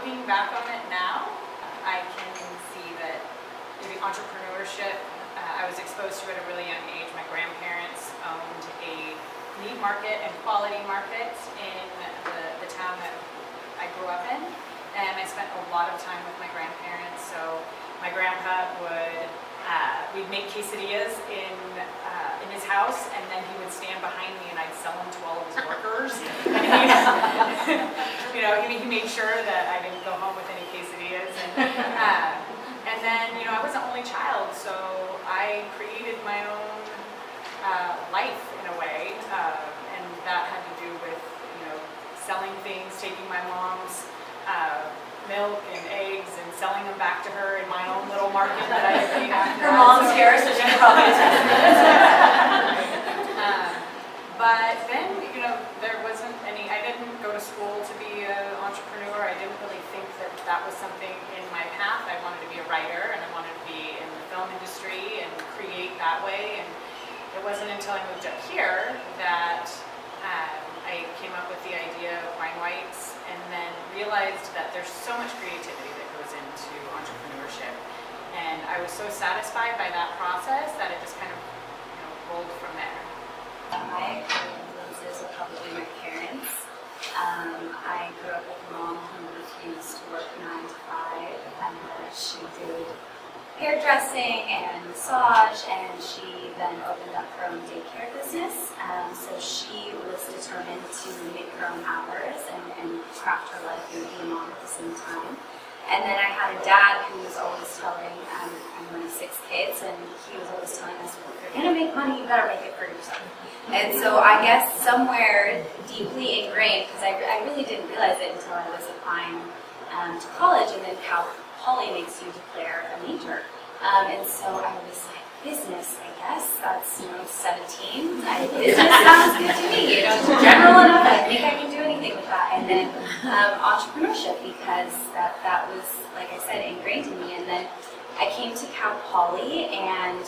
looking back on it now, I can see that maybe entrepreneurship, I was exposed to it at a really young age. My grandparents owned a meat market and quality market in the town that I grew up in, and I spent a lot of time with my grandparents. So my grandpa would, we'd make quesadillas in his house, and then he would stand behind me and I'd sell them to all of his workers. And he, he made sure that I didn't go home with any quesadillas. And then, I was an only child, so I created my own life in a way, and that had to do with, selling things, taking my mom's milk and eggs and selling them back to her in my own little market that I had made after. Her mom's here, so she probably but then, there wasn't any, I didn't go to school to be an entrepreneur. I didn't really think that that was something in my path. I wanted to be a writer, and I wanted to be in the film industry and create that way. And it wasn't until I moved up here that I came up with the idea of wine whites, and then realized that there's so much creativity that goes into entrepreneurship. And I was so satisfied by that process that it just kind of rolled from there. My influences were probably my parents. I grew up with a mom who refused to work 9 to 5, and she did hairdressing and massage, and she then opened up her own daycare business. So she was determined to make her own hours and craft her life and be a mom at the same time. And then I had a dad who was always telling, I'm one of 6 kids, and he was always telling us, well, if you're going to make money, you better make it for yourself. And so I guess somewhere deeply ingrained, because I really didn't realize it until I was applying to college, and then Cal Poly makes you declare a major. And so I was like, business, I guess. That's, 17. Business sounds good to me. It's general enough. I think I can do anything with that. And then entrepreneurship, because that was, like I said, ingrained in me. And then I came to Cal Poly, and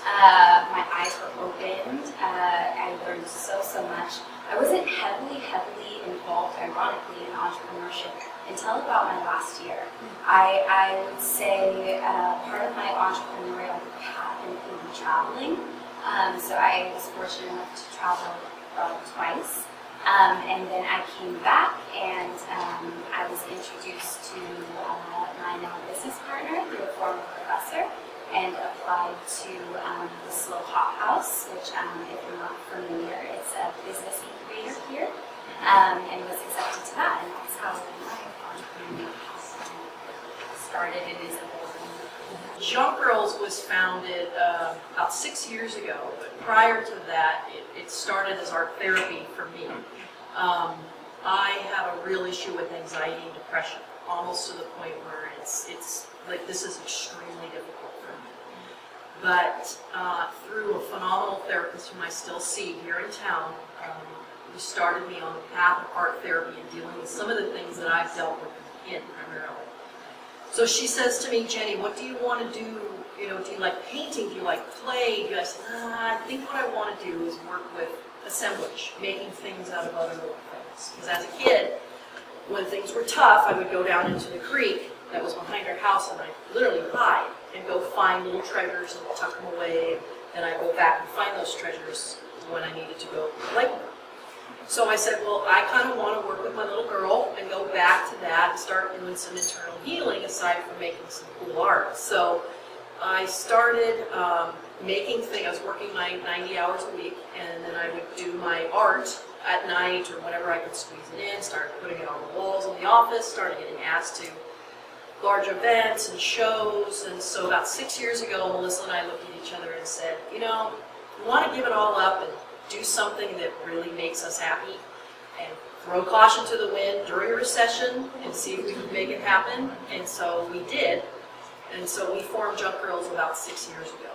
my eyes were opened. I learned so much. I wasn't heavily involved, ironically, in entrepreneurship until about my last year. I would say part of my entrepreneurial path included traveling. So I was fortunate enough to travel twice. And then I came back, and I was introduced to my now business partner through a former professor, and applied to the SLO House, which, if you're not familiar, it's a business incubator here, and was accepted to that, and that's how my entrepreneurial house started and is evolving. Junk Girls was founded about 6 years ago, but prior to that, it started as art therapy for me. I have a real issue with anxiety and depression, almost to the point where it's like this is extremely difficult for me. But through a phenomenal therapist whom I still see here in town, who started me on the path of art therapy and dealing with some of the things that I've dealt with in primarily. So she says to me, Jenny, what do you want to do? Do you like painting? Do you like play? I said, I think what I want to do is work with assemblage, making things out of other little things. Because as a kid, when things were tough, I would go down into the creek that was behind our house, and I'd literally hide and go find little treasures and tuck them away, and I'd go back and find those treasures when I needed to go play with them. So I said, well, I kind of want to work with my little girl and go back to that and start doing some internal healing aside from making some cool art. So I started making things. I was working my 90 hours a week, and then I would do my art at night or whenever I could squeeze it in, started putting it on the walls in the office, started getting asked to large events and shows. And so about 6 years ago, Melissa and I looked at each other and said, we want to give it all up and do something that really makes us happy and throw caution to the wind during a recession and see if we could make it happen. And so we did. And so we formed Junk Girls about 6 years ago.